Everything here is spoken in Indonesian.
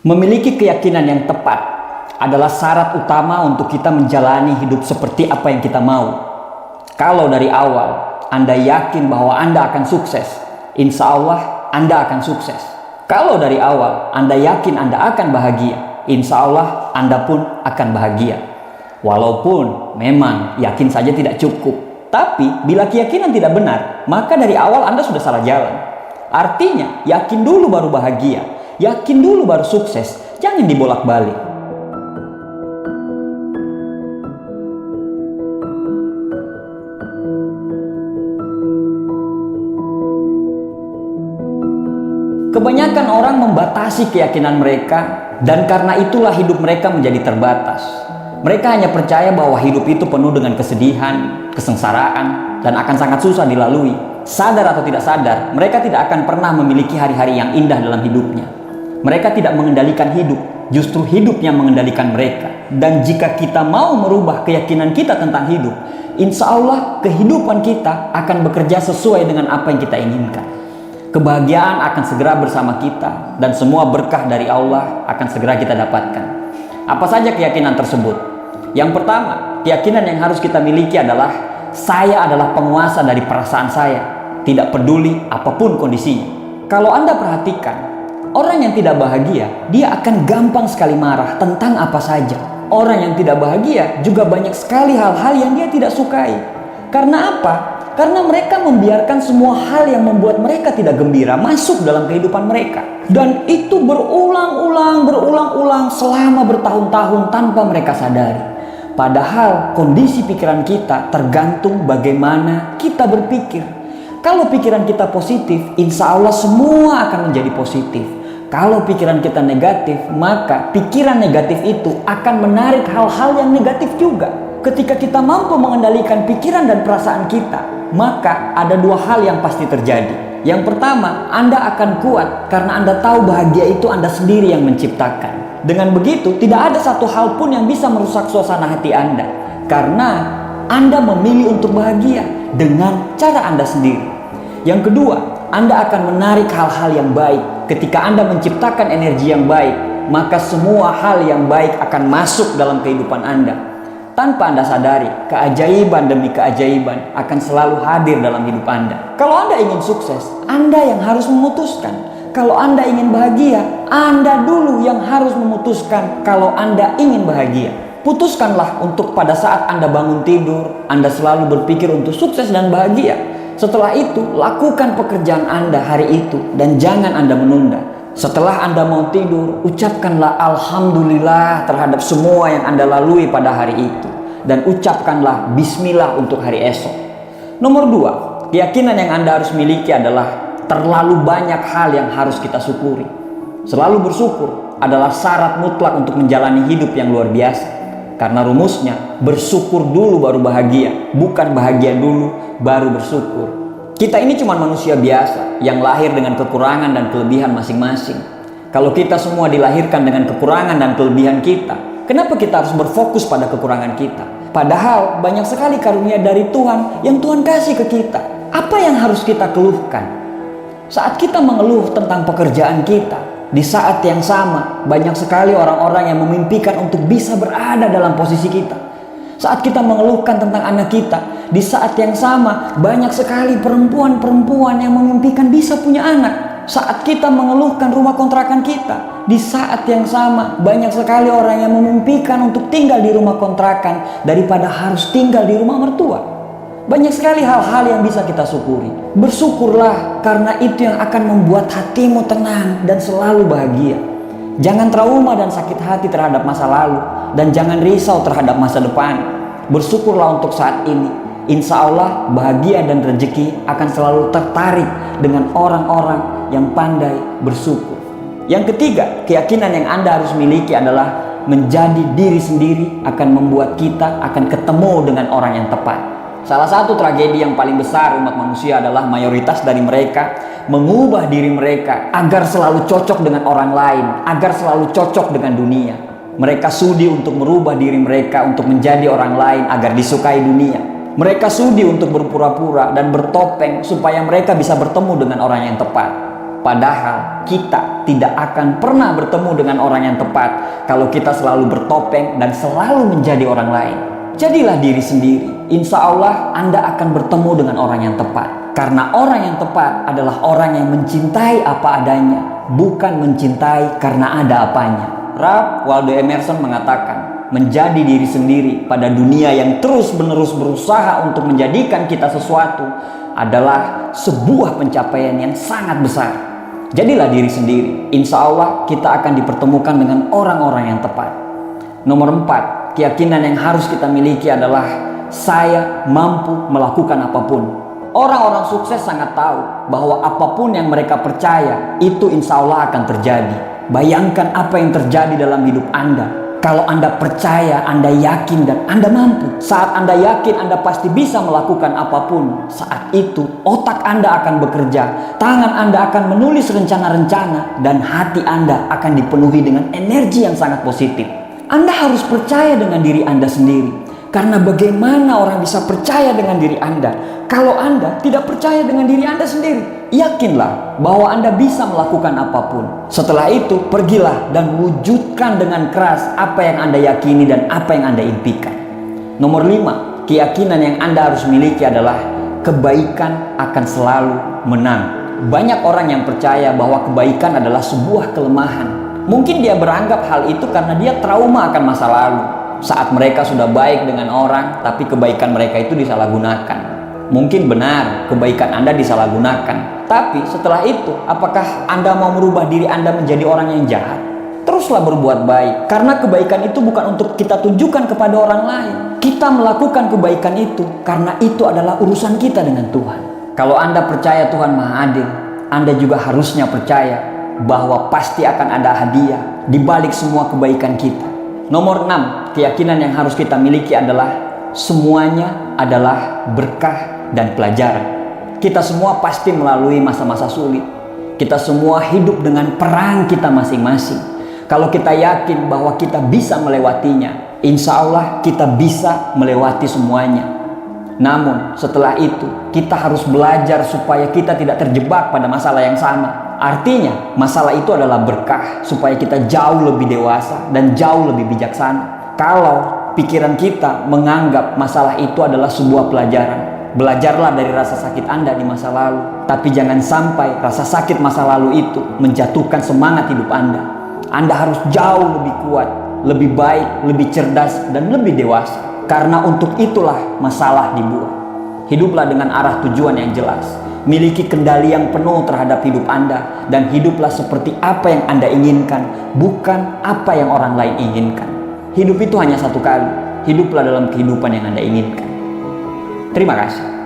Memiliki keyakinan yang tepat adalah syarat utama untuk kita menjalani hidup seperti apa yang kita mau. Kalau dari awal Anda yakin bahwa Anda akan sukses, insya Allah Anda akan sukses. Kalau dari awal Anda yakin Anda akan bahagia, insya Allah Anda pun akan bahagia. Walaupun memang yakin saja tidak cukup, tapi bila keyakinan tidak benar, maka dari awal Anda sudah salah jalan. Artinya, yakin dulu baru bahagia, yakin dulu baru sukses, jangan dibolak-balik. Kebanyakan orang membatasi keyakinan mereka, dan karena itulah hidup mereka menjadi terbatas. Mereka hanya percaya bahwa hidup itu penuh dengan kesedihan, kesengsaraan, dan akan sangat susah dilalui. Sadar atau tidak sadar, mereka tidak akan pernah memiliki hari-hari yang indah dalam hidupnya. Mereka tidak mengendalikan hidup, justru hidup yang mengendalikan mereka. Dan jika kita mau merubah keyakinan kita tentang hidup, insya Allah kehidupan kita akan bekerja sesuai dengan apa yang kita inginkan. Kebahagiaan akan segera bersama kita, dan semua berkah dari Allah akan segera kita dapatkan. Apa saja keyakinan tersebut? Yang pertama, keyakinan yang harus kita miliki adalah saya adalah penguasa dari perasaan saya, tidak peduli apapun kondisinya. Kalau Anda perhatikan, orang yang tidak bahagia, dia akan gampang sekali marah tentang apa saja. Orang yang tidak bahagia juga banyak sekali hal-hal yang dia tidak sukai. Karena apa? Karena mereka membiarkan semua hal yang membuat mereka tidak gembira masuk dalam kehidupan mereka. Dan itu berulang-ulang selama bertahun-tahun tanpa mereka sadari. Padahal kondisi pikiran kita tergantung bagaimana kita berpikir. Kalau pikiran kita positif, insya Allah semua akan menjadi positif. Kalau pikiran kita negatif, maka pikiran negatif itu akan menarik hal-hal yang negatif juga. Ketika kita mampu mengendalikan pikiran dan perasaan kita, maka ada dua hal yang pasti terjadi. Yang pertama, Anda akan kuat karena Anda tahu bahagia itu Anda sendiri yang menciptakan. Dengan begitu, tidak ada satu hal pun yang bisa merusak suasana hati Anda, karena Anda memilih untuk bahagia dengan cara Anda sendiri. Yang kedua, Anda akan menarik hal-hal yang baik. Ketika Anda menciptakan energi yang baik, maka semua hal yang baik akan masuk dalam kehidupan Anda. Tanpa Anda sadari, keajaiban demi keajaiban akan selalu hadir dalam hidup Anda. Kalau Anda ingin sukses, Anda yang harus memutuskan. Kalau Anda ingin bahagia, Anda dulu yang harus memutuskan kalau Anda ingin bahagia. Putuskanlah untuk pada saat Anda bangun tidur, Anda selalu berpikir untuk sukses dan bahagia. Setelah itu, lakukan pekerjaan Anda hari itu dan jangan Anda menunda. Setelah Anda mau tidur, ucapkanlah Alhamdulillah terhadap semua yang Anda lalui pada hari itu. Dan ucapkanlah Bismillah untuk hari esok. Nomor dua, keyakinan yang Anda harus miliki adalah terlalu banyak hal yang harus kita syukuri. Selalu bersyukur adalah syarat mutlak untuk menjalani hidup yang luar biasa. Karena rumusnya, bersyukur dulu baru bahagia, bukan bahagia dulu baru bersyukur. Kita ini cuma manusia biasa yang lahir dengan kekurangan dan kelebihan masing-masing. Kalau kita semua dilahirkan dengan kekurangan dan kelebihan kita, kenapa kita harus berfokus pada kekurangan kita? Padahal banyak sekali karunia dari Tuhan yang Tuhan kasih ke kita. Apa yang harus kita keluhkan? Saat kita mengeluh tentang pekerjaan kita, di saat yang sama banyak sekali orang-orang yang memimpikan untuk bisa berada dalam posisi kita. Saat kita mengeluhkan tentang anak kita, di saat yang sama banyak sekali perempuan-perempuan yang memimpikan bisa punya anak. Saat kita mengeluhkan rumah kontrakan kita, di saat yang sama banyak sekali orang yang memimpikan untuk tinggal di rumah kontrakan daripada harus tinggal di rumah mertua. Banyak sekali hal-hal yang bisa kita syukuri. Bersyukurlah karena itu yang akan membuat hatimu tenang dan selalu bahagia. Jangan trauma dan sakit hati terhadap masa lalu, dan jangan risau terhadap masa depan. Bersyukurlah untuk saat ini. Insya Allah bahagia dan rezeki akan selalu tertarik dengan orang-orang yang pandai bersyukur. Yang ketiga, keyakinan yang Anda harus miliki adalah menjadi diri sendiri akan membuat kita akan ketemu dengan orang yang tepat. Salah satu tragedi yang paling besar umat manusia adalah mayoritas dari mereka mengubah diri mereka agar selalu cocok dengan orang lain, agar selalu cocok dengan dunia. Mereka sudi untuk merubah diri mereka untuk menjadi orang lain agar disukai dunia. Mereka sudi untuk berpura-pura dan bertopeng supaya mereka bisa bertemu dengan orang yang tepat. Padahal kita tidak akan pernah bertemu dengan orang yang tepat kalau kita selalu bertopeng dan selalu menjadi orang lain. Jadilah diri sendiri. Insya Allah Anda akan bertemu dengan orang yang tepat. Karena orang yang tepat adalah orang yang mencintai apa adanya, bukan mencintai karena ada apanya. Ralph Waldo Emerson mengatakan, menjadi diri sendiri pada dunia yang terus-menerus berusaha untuk menjadikan kita sesuatu adalah sebuah pencapaian yang sangat besar. Jadilah diri sendiri. Insya Allah kita akan dipertemukan dengan orang-orang yang tepat. Nomor 4, keyakinan yang harus kita miliki adalah saya mampu melakukan apapun. Orang-orang sukses sangat tahu bahwa apapun yang mereka percaya itu insya Allah akan terjadi. Bayangkan apa yang terjadi dalam hidup Anda kalau Anda percaya, Anda yakin, dan Anda mampu. Saat Anda yakin Anda pasti bisa melakukan apapun, saat itu otak Anda akan bekerja, tangan Anda akan menulis rencana-rencana, dan hati Anda akan dipenuhi dengan energi yang sangat positif. Anda harus percaya dengan diri Anda sendiri. Karena bagaimana orang bisa percaya dengan diri Anda kalau Anda tidak percaya dengan diri Anda sendiri? Yakinlah bahwa Anda bisa melakukan apapun. Setelah itu, pergilah dan wujudkan dengan keras apa yang Anda yakini dan apa yang Anda impikan. Nomor 5, keyakinan yang Anda harus miliki adalah kebaikan akan selalu menang. Banyak orang yang percaya bahwa kebaikan adalah sebuah kelemahan. Mungkin dia beranggap hal itu karena dia trauma akan masa lalu. Saat mereka sudah baik dengan orang, tapi kebaikan mereka itu disalahgunakan. Mungkin benar, kebaikan Anda disalahgunakan. Tapi setelah itu, apakah Anda mau merubah diri Anda menjadi orang yang jahat? Teruslah berbuat baik, karena kebaikan itu bukan untuk kita tunjukkan kepada orang lain. Kita melakukan kebaikan itu, karena itu adalah urusan kita dengan Tuhan. Kalau Anda percaya Tuhan Maha Adil, Anda juga harusnya percaya bahwa pasti akan ada hadiah di balik semua kebaikan kita. Nomor 6, keyakinan yang harus kita miliki adalah semuanya adalah berkah dan pelajaran. Kita semua pasti melalui masa-masa sulit. Kita semua hidup dengan perang kita masing-masing. Kalau kita yakin bahwa kita bisa melewatinya, insya Allah kita bisa melewati semuanya. Namun setelah itu kita harus belajar supaya kita tidak terjebak pada masalah yang sama. Artinya masalah itu adalah berkah supaya kita jauh lebih dewasa dan jauh lebih bijaksana. Kalau pikiran kita menganggap masalah itu adalah sebuah pelajaran, belajarlah dari rasa sakit Anda di masa lalu. Tapi jangan sampai rasa sakit masa lalu itu menjatuhkan semangat hidup Anda. Anda harus jauh lebih kuat, lebih baik, lebih cerdas, dan lebih dewasa. Karena untuk itulah masalah dibuat. Hiduplah dengan arah tujuan yang jelas. Miliki kendali yang penuh terhadap hidup Anda. Dan hiduplah seperti apa yang Anda inginkan, bukan apa yang orang lain inginkan. Hidup itu hanya satu kali. Hiduplah dalam kehidupan yang Anda inginkan. Terima kasih.